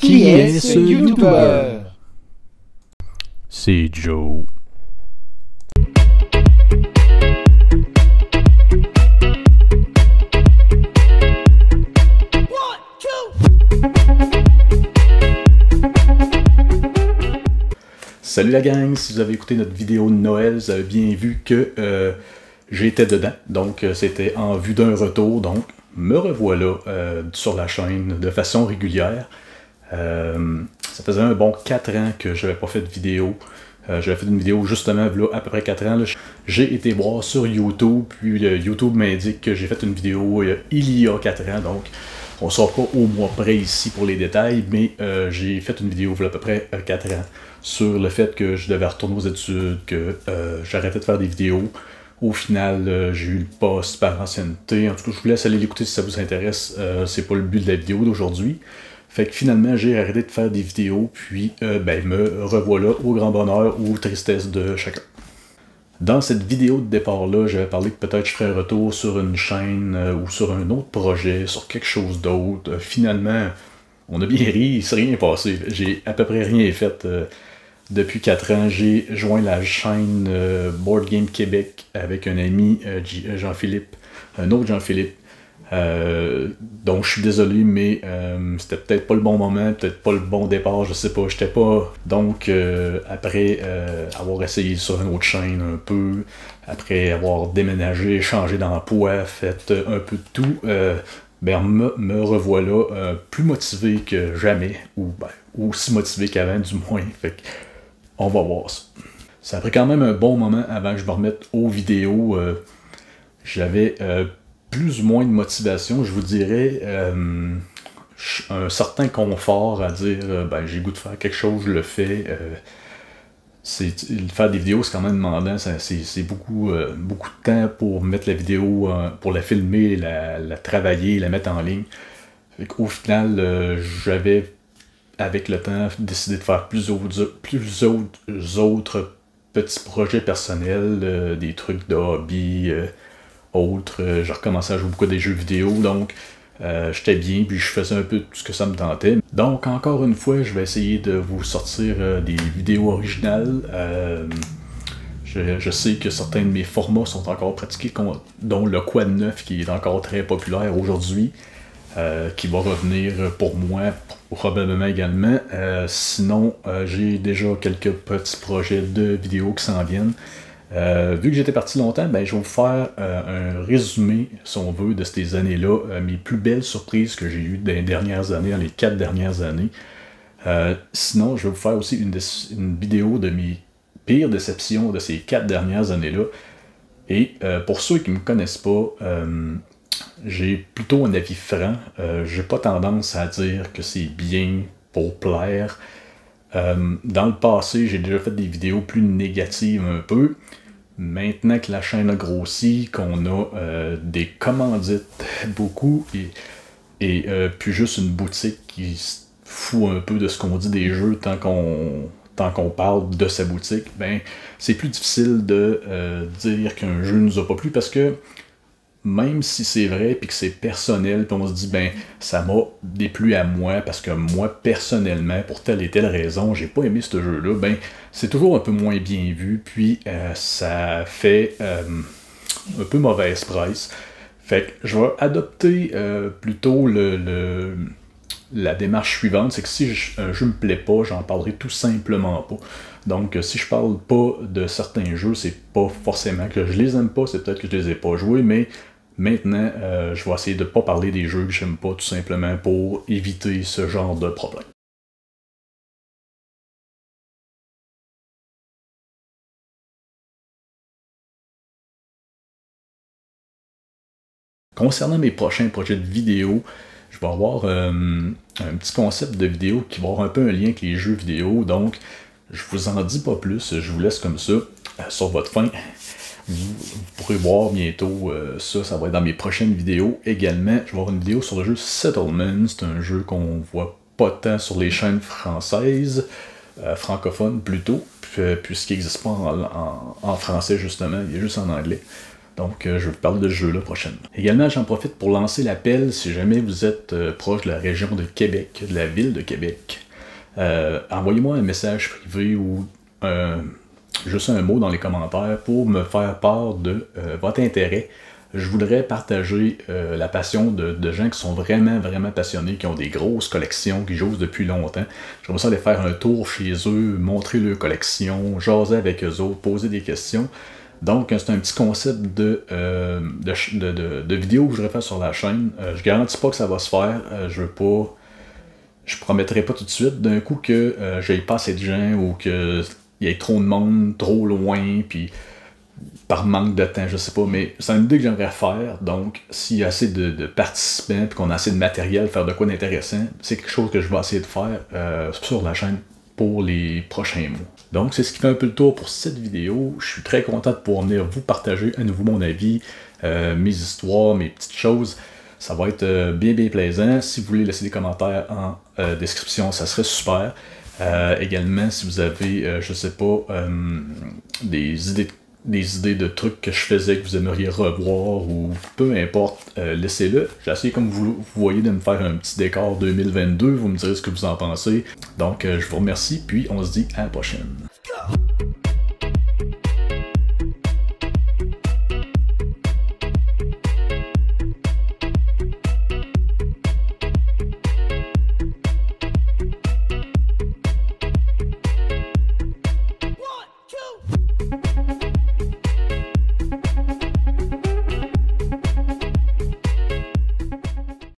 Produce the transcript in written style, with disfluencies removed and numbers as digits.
Qui est ce YouTuber? C'est Joe. Salut la gang, si vous avez écouté notre vidéo de Noël, vous avez bien vu que j'étais dedans, donc c'était en vue d'un retour, donc me revoilà sur la chaîne de façon régulière. Ça faisait un bon 4 ans que je n'avais pas fait de vidéo. J'avais fait une vidéo justement là, à peu près 4 ans. J'ai été voir sur YouTube, puis YouTube m'indique que j'ai fait une vidéo il y a 4 ans, donc on ne sort pas au mois près ici pour les détails, mais j'ai fait une vidéo il y a à peu près 4 ans sur le fait que je devais retourner aux études, que j'arrêtais de faire des vidéos. Au final, j'ai eu le poste par ancienneté. En tout cas, je vous laisse aller l'écouter si ça vous intéresse. C'est pas le but de la vidéo d'aujourd'hui. Fait que finalement, j'ai arrêté de faire des vidéos, puis me revoilà au grand bonheur ou tristesse de chacun. Dans cette vidéo de départ-là, j'avais parlé que peut-être je ferais un retour sur une chaîne ou sur un autre projet, sur quelque chose d'autre. Finalement, on a bien ri, il s'est rien passé. J'ai à peu près rien fait. Depuis 4 ans, j'ai joint la chaîne Board Game Québec avec un ami, Jean-Philippe, un autre Jean-Philippe. Donc je suis désolé, mais c'était peut-être pas le bon moment, peut-être pas le bon départ, je sais pas, j'étais pas. Donc après avoir essayé sur une autre chaîne un peu, après avoir déménagé, changé d'emploi, fait un peu de tout, me revoilà plus motivé que jamais, ou aussi motivé qu'avant du moins. Fait que, on va voir ça. Ça a pris quand même un bon moment avant que je me remette aux vidéos. J'avais plus ou moins de motivation, je vous dirais, un certain confort à dire j'ai le goût de faire quelque chose, je le fais. Faire des vidéos, c'est quand même demandant, c'est beaucoup de temps pour mettre la vidéo, pour la filmer, la travailler, la mettre en ligne. Au final, j'avais, avec le temps, décidé de faire plus autres petits projets personnels, des trucs de hobby, autres. J'ai recommencé à jouer beaucoup à des jeux vidéo, donc j'étais bien, puis je faisais un peu tout ce que ça me tentait. Donc encore une fois, je vais essayer de vous sortir des vidéos originales. Je sais que certains de mes formats sont encore pratiqués, dont le Quad 9 qui est encore très populaire aujourd'hui, qui va revenir pour moi probablement également. Sinon, j'ai déjà quelques petits projets de vidéos qui s'en viennent. Vu que j'étais parti longtemps, je vais vous faire un résumé, si on veut, de ces années-là, mes plus belles surprises que j'ai eues dans les dernières années, dans les 4 dernières années. Sinon, je vais vous faire aussi une vidéo de mes pires déceptions de ces 4 dernières années-là. Et pour ceux qui ne me connaissent pas, j'ai plutôt un avis franc. J'ai pas tendance à dire que c'est bien pour plaire. Dans le passé, j'ai déjà fait des vidéos plus négatives un peu. Maintenant que la chaîne a grossi, qu'on a des commandites beaucoup et puis juste une boutique qui se fout un peu de ce qu'on dit des jeux tant qu'on parle de sa boutique, c'est plus difficile de dire qu'un jeu nous a pas plu parce que même si c'est vrai puis que c'est personnel, puis on se dit ça m'a déplu à moi parce que moi personnellement pour telle et telle raison j'ai pas aimé ce jeu-là, c'est toujours un peu moins bien vu, puis ça fait un peu mauvaise presse. Fait que je vais adopter plutôt la démarche suivante, c'est que si un jeu me plaît pas, j'en parlerai tout simplement pas. Donc si je parle pas de certains jeux, c'est pas forcément que je les aime pas, c'est peut-être que je les ai pas joués, mais maintenant, je vais essayer de ne pas parler des jeux que j'aime pas, tout simplement pour éviter ce genre de problème. Concernant mes prochains projets de vidéo, je vais avoir un petit concept de vidéo qui va avoir un peu un lien avec les jeux vidéo, donc je vous en dis pas plus, je vous laisse comme ça, sur votre faim. Vous pourrez voir bientôt ça va être dans mes prochaines vidéos. Également, je vais avoir une vidéo sur le jeu Settlement. C'est un jeu qu'on voit pas tant sur les chaînes françaises, francophones plutôt, puisqu'il n'existe pas en français justement, il est juste en anglais. Donc, je vais vous parler de ce jeu-là prochainement. Également, j'en profite pour lancer l'appel si jamais vous êtes proche de la région de Québec, de la ville de Québec. Envoyez-moi un message privé ou juste un mot dans les commentaires pour me faire part de votre intérêt. Je voudrais partager la passion de gens qui sont vraiment passionnés, qui ont des grosses collections, qui jouent depuis longtemps. J'aimerais ça aller faire un tour chez eux, montrer leur collection, jaser avec eux autres, poser des questions. Donc, c'est un petit concept de vidéo que je voudrais faire sur la chaîne. Je garantis pas que ça va se faire. Je promettrai pas tout de suite d'un coup que j'aille pas assez de gens ou qu'il y ait trop de monde, trop loin, puis par manque de temps, je sais pas, mais c'est une idée que j'aimerais faire. Donc, s'il y a assez de participants et qu'on a assez de matériel, faire de quoi d'intéressant, c'est quelque chose que je vais essayer de faire sur la chaîne pour les prochains mois. Donc, c'est ce qui fait un peu le tour pour cette vidéo. Je suis très content de pouvoir venir vous partager à nouveau mon avis, mes histoires, mes petites choses. Ça va être bien plaisant. Si vous voulez laisser des commentaires en description, ça serait super. Également, si vous avez, je sais pas, des idées de trucs que je faisais que vous aimeriez revoir ou peu importe, laissez-le. J'ai essayé, comme vous voyez, de me faire un petit décor 2022. Vous me direz ce que vous en pensez. Donc, je vous remercie, puis on se dit à la prochaine.